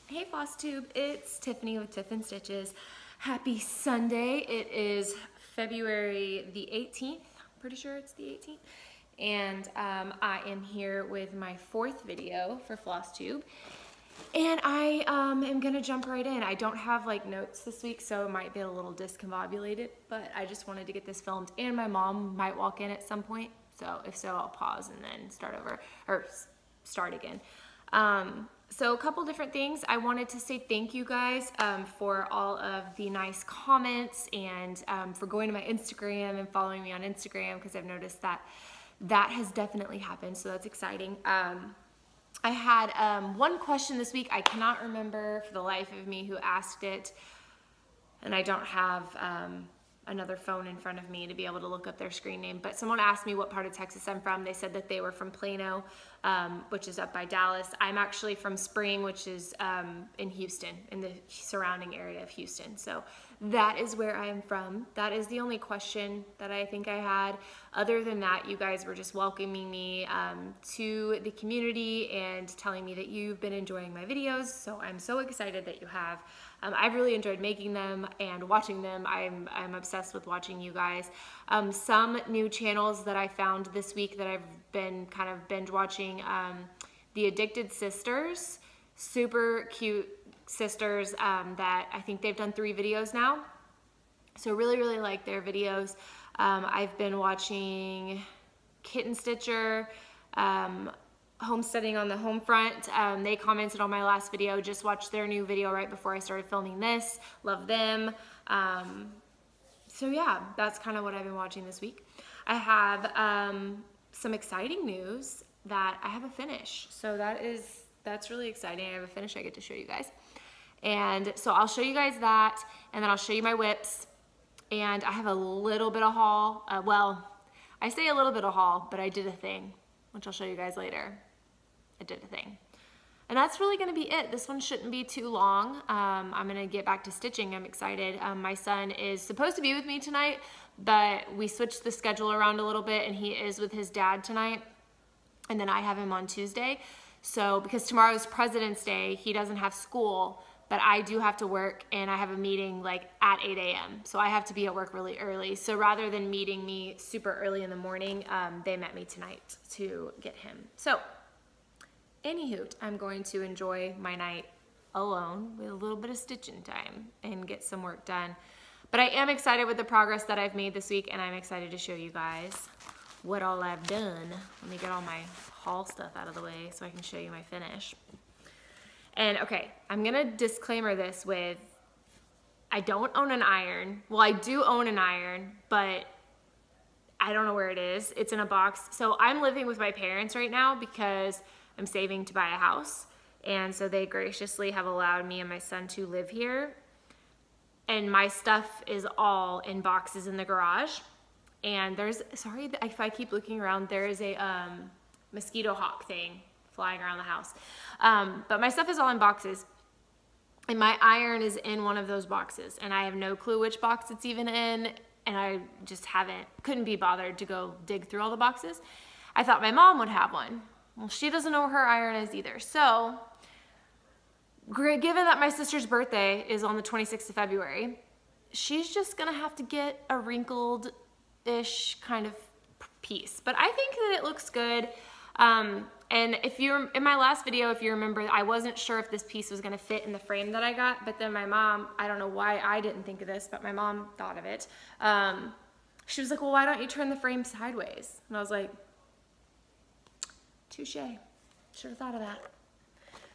Hey Flosstube, it's Tiffany with Tiff and Stitches. Happy Sunday. It is February the 18th. Pretty sure it's the 18th. And I am here with my fourth video for Flosstube. And I am gonna jump right in. I don't have like notes this week, so it might be a little discombobulated, but I just wanted to get this filmed, and my mom might walk in at some point. So if so, I'll pause and then start over, or start again. So a couple different things. I wanted to say thank you guys for all of the nice comments and for going to my Instagram and following me on Instagram, because I've noticed that that has definitely happened, so that's exciting. I had one question this week. I cannot remember for the life of me who asked it, and I don't have another phone in front of me to be able to look up their screen name, but someone asked me what part of Texas I'm from. They said that they were from Plano, which is up by Dallas. I'm actually from Spring, which is in Houston, in the surrounding area of Houston. So that is where I am from. That is the only question that I think I had. Other than that, you guys were just welcoming me to the community and telling me that you've been enjoying my videos. So I'm so excited that you have. I've really enjoyed making them and watching them. I'm obsessed with watching you guys. Some new channels that I found this week that I've been kind of binge watching, the Addicted Sisters, super cute sisters that I think they've done 3 videos now. So really like their videos. I've been watching Kitten Stitcher, Homesteading on the Home Front. They commented on my last video. Just watched their new video right before I started filming this. Love them. So yeah, that's kind of what I've been watching this week. I have some exciting news that I have a finish. So that's really exciting. I have a finish I get to show you guys. And so I'll show you guys that, and then I'll show you my whips. And I have a little bit of haul. Well, I say a little bit of haul, but I did a thing, which I'll show you guys later. I did a thing. And that's really gonna be it. This one shouldn't be too long. I'm gonna get back to stitching. I'm excited. My son is supposed to be with me tonight, but we switched the schedule around a little bit, and he is with his dad tonight. And then I have him on Tuesday. So because tomorrow's President's Day, he doesn't have school, but I do have to work, and I have a meeting like at 8 a.m. So I have to be at work really early. So rather than meeting me super early in the morning, they met me tonight to get him. So anywho, I'm going to enjoy my night alone with a little bit of stitching time and get some work done. But I am excited with the progress that I've made this week, and I'm excited to show you guys what all I've done. Let me get all my haul stuff out of the way so I can show you my finish. And okay, I'm gonna disclaimer this with, I don't own an iron. Well, I do own an iron, but I don't know where it is. It's in a box. So I'm living with my parents right now because I'm saving to buy a house. And so they graciously have allowed me and my son to live here. And my stuff is all in boxes in the garage. And there's, sorry if I keep looking around, there is a mosquito hawk thing flying around the house. But my stuff is all in boxes. And my iron is in one of those boxes. And I have no clue which box it's even in. And I just couldn't be bothered to go dig through all the boxes. I thought my mom would have one. Well, she doesn't know where her iron is either. So, given that my sister's birthday is on the 26th of February, she's just gonna have to get a wrinkled-ish kind of piece. But I think that it looks good. And if you're in my last video, if you remember, I wasn't sure if this piece was gonna fit in the frame that I got, but then my mom, I don't know why I didn't think of this, but my mom thought of it. She was like, well, why don't you turn the frame sideways? And I was like, touche, should have thought of that.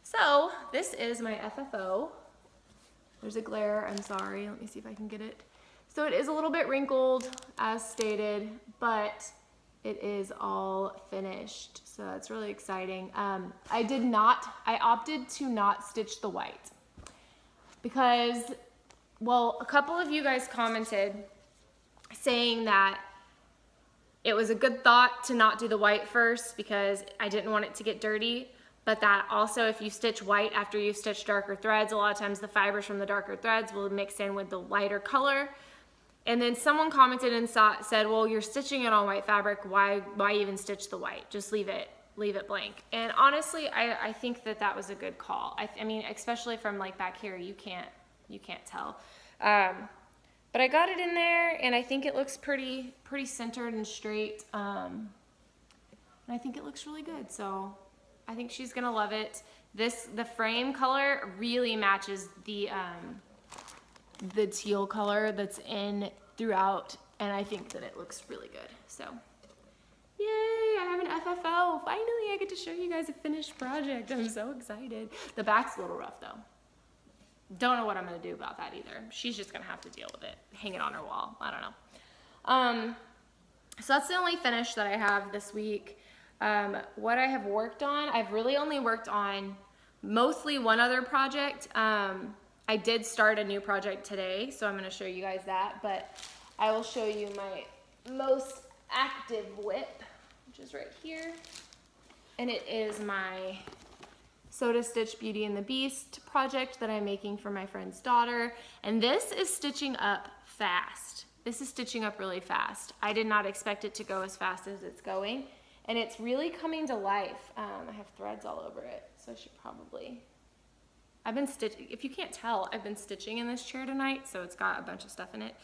So this is my FFO. There's a glare, I'm sorry. Let me see if I can get it. So it is a little bit wrinkled as stated, but it is all finished. So that's really exciting. I opted to not stitch the white because, well, a couple of you guys commented saying that it was a good thought to not do the white first because I didn't want it to get dirty, but that also if you stitch white after you stitch darker threads, a lot of times the fibers from the darker threads will mix in with the lighter color. And then someone commented and said, well, you're stitching it on white fabric, why even stitch the white? Just leave it leave it blank. And honestly, I think that that was a good call. I mean, especially from like back here, you can't tell. But I got it in there, and I think it looks pretty centered and straight. And I think it looks really good. So I think she's gonna love it. The frame color really matches the teal color that's in throughout, and I think that it looks really good. So yay, I have an FFO. Finally, I get to show you guys a finished project. I'm so excited. The back's a little rough though. Don't know what I'm gonna do about that either. She's just gonna have to deal with it. Hang it on her wall, I don't know. So that's the only finish that I have this week. What I have worked on, I've really only worked on mostly one other project. I did start a new project today, so I'm gonna show you guys that, but I will show you my most active whip, which is right here. And it is my Soda Stitch Beauty and the Beast project that I'm making for my friend's daughter. And this is stitching up fast. This is stitching up really fast. I did not expect it to go as fast as it's going. And it's really coming to life. I have threads all over it, so I should probably... I've been stitching, if you can't tell, I've been stitching in this chair tonight, so it's got a bunch of stuff in it.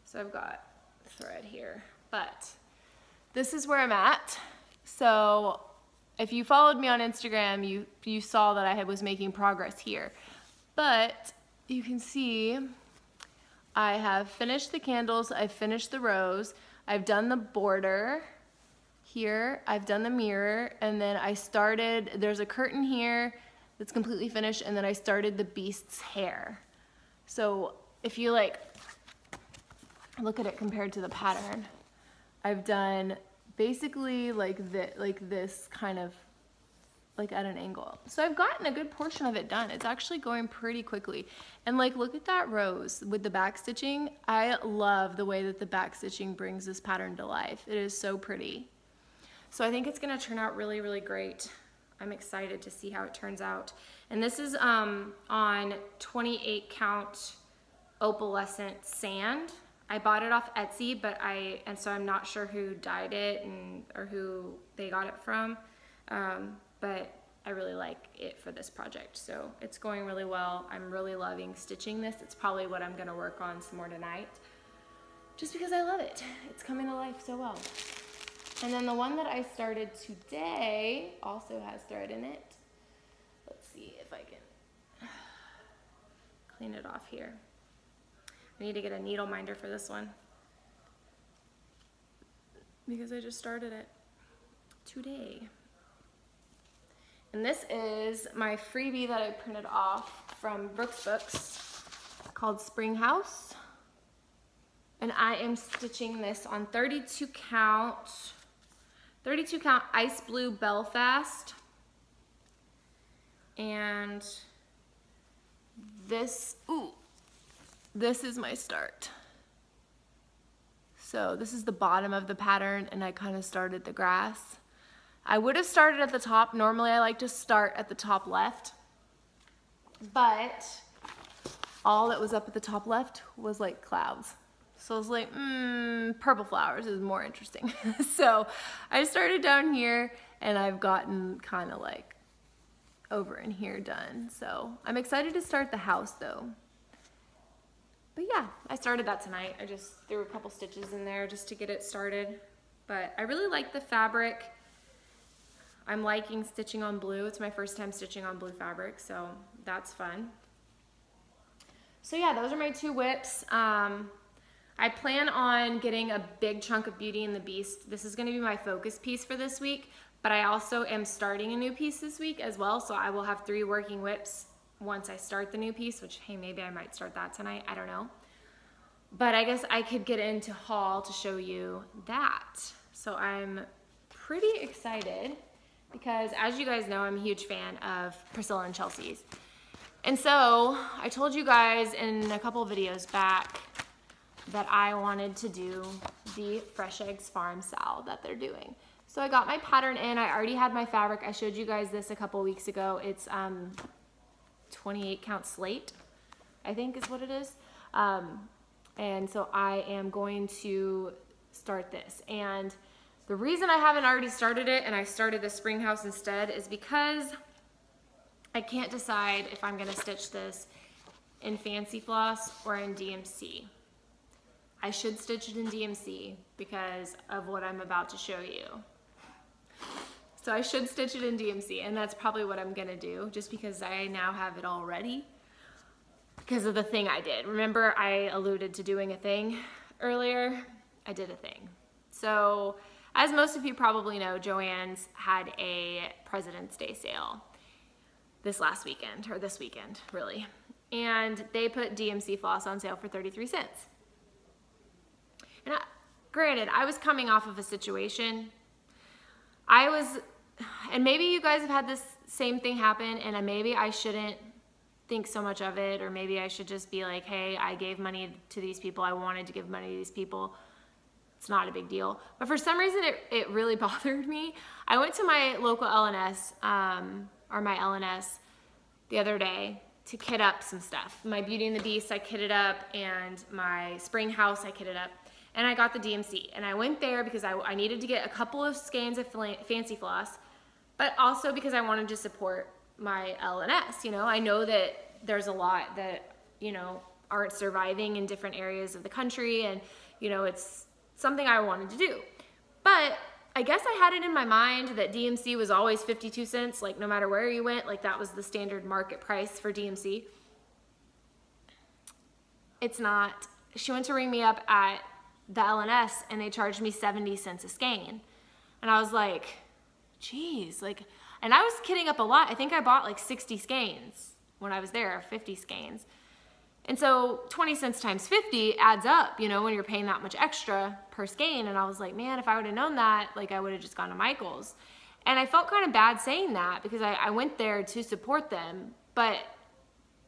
So I've got thread here, but this is where I'm at. So if you followed me on Instagram, you saw that I was making progress here. But you can see I have finished the candles, I've finished the rows, I've done the border here, I've done the mirror, and then I started, there's a curtain here that's completely finished, and then I started the beast's hair. So if you like look at it compared to the pattern, I've done basically like this kind of like at an angle. So I've gotten a good portion of it done. It's actually going pretty quickly. And like, look at that rose with the back stitching. I love the way that the back stitching brings this pattern to life. It is so pretty. So I think it's gonna turn out really, really great. I'm excited to see how it turns out. And this is on 28 count opalescent sand. I bought it off Etsy, and so I'm not sure who dyed it or who they got it from. But I really like it for this project. So it's going really well. I'm really loving stitching this. It's probably what I'm gonna work on some more tonight, just because I love it. It's coming to life so well. And then the one that I started today also has thread in it. Let's see if I can clean it off here. I need to get a needle minder for this one because I just started it today. And this is my freebie that I printed off from Brooks Books called Spring House. And I am stitching this on 32 count ice blue Belfast. And this is my start. So this is the bottom of the pattern, and I kind of started the grass. I would have started at the top. Normally I like to start at the top left, but all that was up at the top left was like clouds. So I was like, purple flowers is more interesting. So I started down here, and I've gotten kind of like over in here done. So I'm excited to start the house though. But yeah, I started that tonight. I just threw a couple stitches in there just to get it started. But I really like the fabric. I'm liking stitching on blue. It's my first time stitching on blue fabric, so that's fun. So yeah, those are my two whips. I plan on getting a big chunk of Beauty and the Beast. This is gonna be my focus piece for this week, but I also am starting a new piece this week as well, so I will have 3 working whips once I start the new piece, which, hey, maybe I might start that tonight, I don't know. But I guess I could get into haul to show you that. So I'm pretty excited because, as you guys know, I'm a huge fan of Priscilla and Chelsea's. And so I told you guys in a couple of videos back that I wanted to do the Fresh Eggs Farm Sal that they're doing. So I got my pattern in. I already had my fabric. I showed you guys this a couple weeks ago. It's 28 count slate, I think is what it is. And so I am going to start this. And The reason I haven't already started it and I started the spring house instead is because I can't decide if I'm gonna stitch this in Fancy Floss or in DMC. I should stitch it in DMC because of what I'm about to show you. So I should stitch it in DMC, and that's probably what I'm gonna do, just because I now have it all ready because of the thing I did. Remember I alluded to doing a thing earlier? I did a thing. So as most of you probably know, Joann's had a President's Day sale this last weekend, or this weekend, really. And they put DMC floss on sale for 33 cents. And granted, I was coming off of a situation. And maybe you guys have had this same thing happen, and maybe I shouldn't think so much of it, or maybe I should just be like, hey, I gave money to these people. I wanted to give money to these people. It's not a big deal. But for some reason, it really bothered me. I went to my local LNS, or my LNS the other day to kit up some stuff. My Beauty and the Beast, I kitted up, and my spring house, I kitted up. And I got the DMC. And I went there because I needed to get a couple of skeins of Fancy Floss, but also because I wanted to support my LNS. You know, I know that there's a lot that, you know, aren't surviving in different areas of the country, and, you know, it's something I wanted to do. But I guess I had it in my mind that DMC was always 52 cents, like no matter where you went, like that was the standard market price for DMC. It's not. She went to ring me up at the LNS and they charged me 70 cents a skein. And I was like, geez, like, and I was kidding up a lot. I think I bought like 60 skeins when I was there, 50 skeins. And so 20 cents times 50 adds up, you know, when you're paying that much extra per skein. And I was like, man, if I would have known that, like I would have just gone to Michael's. And I felt kind of bad saying that because I went there to support them, but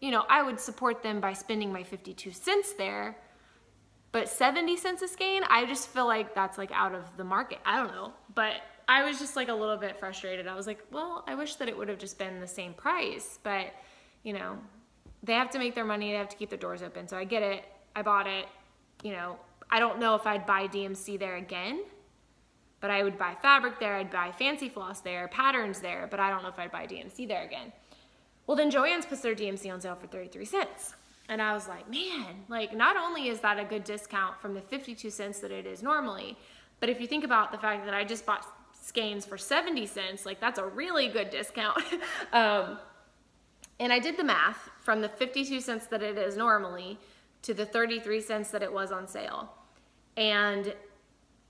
you know, I would support them by spending my 52 cents there. But 70 cents a skein, I just feel like that's like out of the market. I don't know, but I was just like a little bit frustrated. I was like, well, I wish that it would have just been the same price, but you know, they have to make their money, they have to keep their doors open. So I get it, I bought it, you know, I don't know if I'd buy DMC there again, but I would buy fabric there, I'd buy Fancy Floss there, patterns there, but I don't know if I'd buy DMC there again. Well, then Joann's puts their DMC on sale for 33 cents. And I was like, man, like not only is that a good discount from the 52 cents that it is normally, but if you think about the fact that I just bought skeins for 70 cents, like that's a really good discount. And I did the math from the 52 cents that it is normally to the 33 cents that it was on sale. And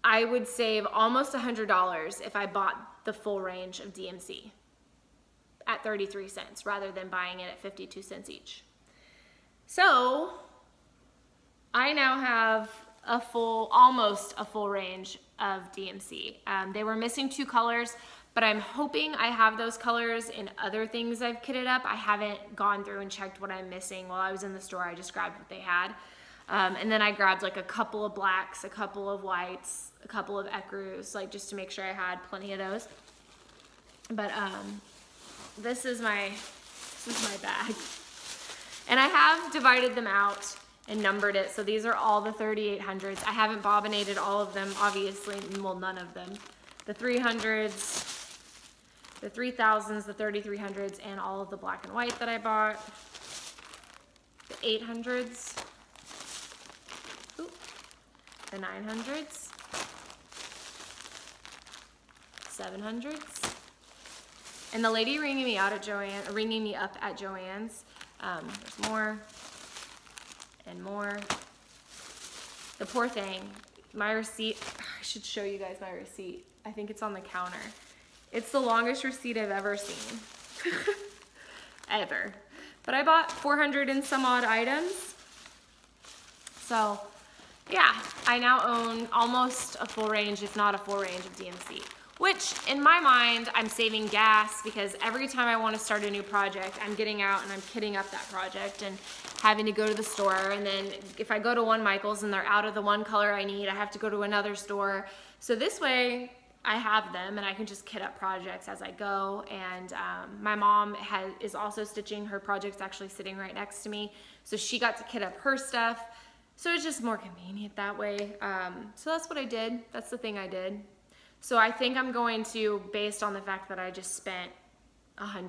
I would save almost $100 if I bought the full range of DMC at 33 cents rather than buying it at 52 cents each. So I now have almost a full range of DMC. They were missing 2 colors, but I'm hoping I have those colors in other things I've kitted up. I haven't gone through and checked what I'm missing. While I was in the store, I just grabbed what they had. And then I grabbed like a couple of blacks, a couple of whites, a couple of ecru's, like just to make sure I had plenty of those. But this is my bag. And I have divided them out and numbered it. So these are all the 3800s. I haven't bobbinated all of them, obviously. Well, none of them. The 300s, the 3000s, the 3300s, and all of the black and white that I bought. The 800s. Ooh, the 900s. 700s. And the lady ringing me up at Joann's. There's more and more. The poor thing, my receipt, I should show you guys my receipt. I think it's on the counter. It's the longest receipt I've ever seen. Ever. But I bought 400 and some odd items. So yeah, I now own almost a full range, if not a full range of DMC. Which, in my mind, I'm saving gas because every time I want to start a new project, I'm getting out and I'm kitting up that project and having to go to the store. And then if I go to one Michael's and they're out of the one color I need, I have to go to another store. So this way, I have them and I can just kit up projects as I go. And my mom is also stitching. Her project's actually sitting right next to me. So she got to kit up her stuff. So it's just more convenient that way. So that's what I did. That's the thing I did. So I think I'm going to, based on the fact that I just spent I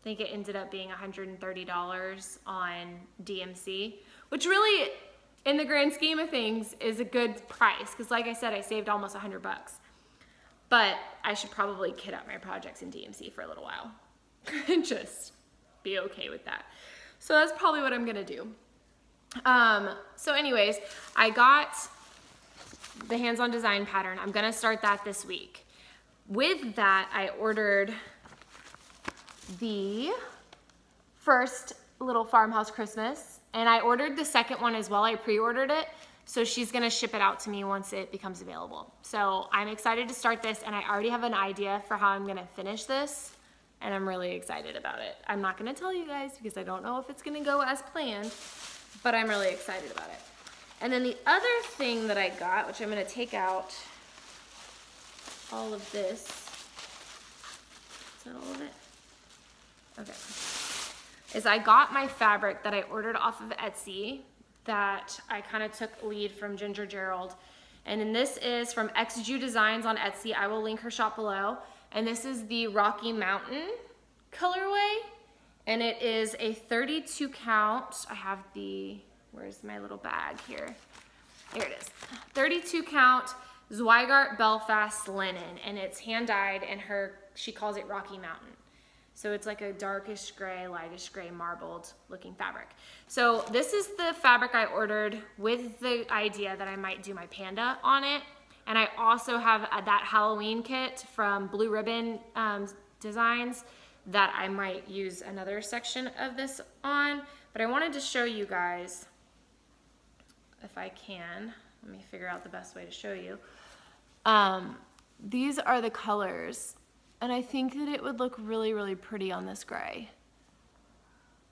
think it ended up being $130 on DMC, which really, in the grand scheme of things, is a good price. Because like I said, I saved almost $100. But I should probably kit out my projects in DMC for a little while and just be okay with that. So that's probably what I'm gonna do. So anyways, I got the hands-on design pattern. I'm gonna start that this week. With that, I ordered the first little farmhouse Christmas, and I ordered the second one as well. I pre-ordered it, so she's gonna ship it out to me once it becomes available. So I'm excited to start this, and I already have an idea for how I'm gonna finish this, and I'm really excited about it. I'm not gonna tell you guys because I don't know if it's gonna go as planned, but I'm really excited about it. And then the other thing that I got, which I'm gonna take out all of this. Is that all of it? Okay. Is I got my fabric that I ordered off of Etsy that I kind of took lead from Ginger Gerald. And then this is from XJU Designs on Etsy. I will link her shop below. And this is the Rocky Mountain colorway. And it is a 32 count. I have the, where's my little bag here? Here it is. 32 count Zweigart Belfast linen. And it's hand dyed, and she calls it Rocky Mountain. So it's like a darkish gray, lightish gray, marbled looking fabric. So this is the fabric I ordered with the idea that I might do my panda on it. And I also have that Halloween kit from Blue Ribbon Designs that I might use another section of this on. But I wanted to show you guys, if I can, let me figure out the best way to show you. These are the colors. And I think that it would look really, really pretty on this gray.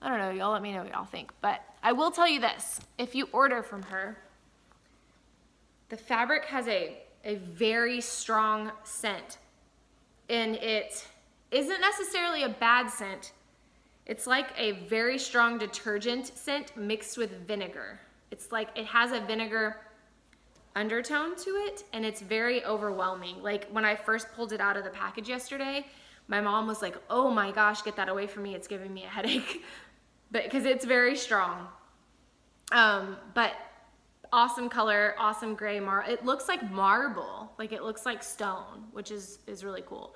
I don't know, y'all let me know what y'all think. But I will tell you this, if you order from her, the fabric has a very strong scent. And it isn't necessarily a bad scent. It's like a very strong detergent scent mixed with vinegar. It's like it has a vinegar undertone to it, and it's very overwhelming. Like when I first pulled it out of the package yesterday, my mom was like, oh my gosh, get that away from me, it's giving me a headache. But because it's very strong. But awesome color, awesome gray marble. It looks like marble, like it looks like stone, which is really cool.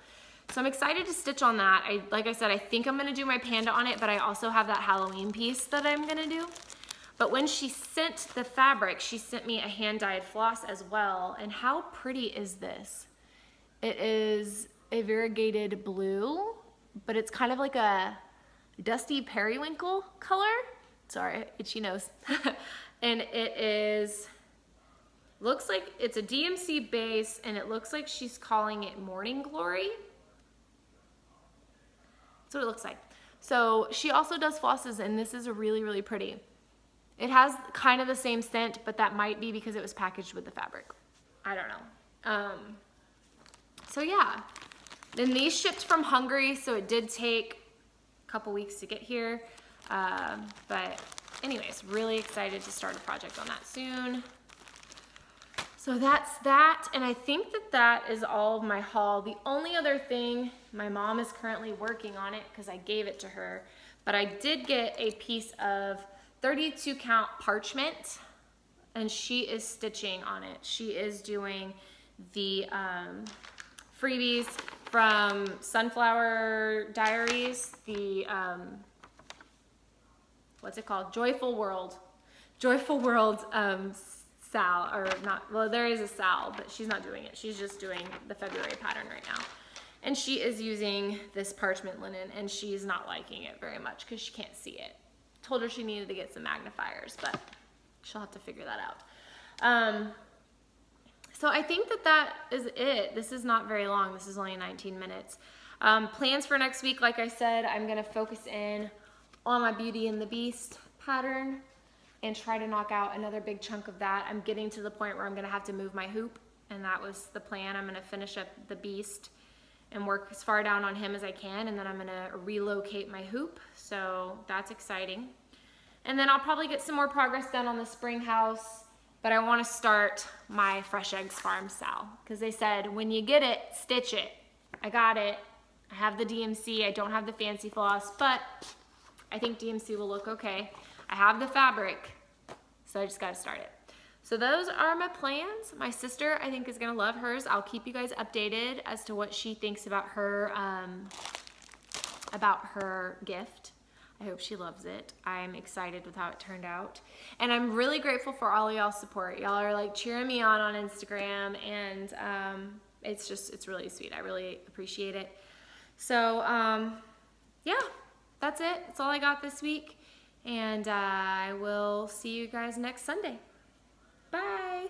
So I'm excited to stitch on that. Like I said, I think I'm gonna do my panda on it, but I also have that Halloween piece that I'm gonna do. But when she sent the fabric, she sent me a hand-dyed floss as well. And how pretty is this? It is a variegated blue, but it's kind of like a dusty periwinkle color. Sorry, itchy nose. And it is, looks like it's a DMC base, and it looks like she's calling it Morning Glory. That's what it looks like. So she also does flosses, and this is really, really pretty. It has kind of the same scent, but that might be because it was packaged with the fabric. I don't know. So yeah, then these shipped from Hungary, so it did take a couple weeks to get here. But anyways, really excited to start a project on that soon. So that's that, and I think that that is all of my haul. The only other thing, my mom is currently working on it because I gave it to her, but I did get a piece of 32 count parchment, and she is stitching on it. She is doing the freebies from Sunflower Diaries, the, what's it called? Joyful World Sal, or not, well, there is a Sal, but she's not doing it. She's just doing the February pattern right now. And she is using this parchment linen, and she's not liking it very much because she can't see it. Told her she needed to get some magnifiers, but she'll have to figure that out. So I think that that is it. This is not very long. This is only 19 minutes. Plans for next week, like I said, I'm gonna focus in on my Beauty and the Beast pattern and try to knock out another big chunk of that. I'm getting to the point where I'm gonna have to move my hoop, and that was the plan. I'm gonna finish up the Beast and work as far down on him as I can, and then I'm gonna relocate my hoop, so that's exciting. And then I'll probably get some more progress done on the spring house But I want to start my Fresh Eggs Farm Sal because they said when you get it, stitch it. I got it. I have the DMC. I don't have the fancy floss, but I think DMC will look okay. I have the fabric, so I just got to start it. So those are my plans. My sister, I think, is going to love hers. I'll keep you guys updated as to what she thinks about her gift. I hope she loves it. I'm excited with how it turned out. And I'm really grateful for all y'all's support. Y'all are like cheering me on Instagram, and it's really sweet. I really appreciate it. So yeah, that's it. That's all I got this week. And I will see you guys next Sunday. Bye.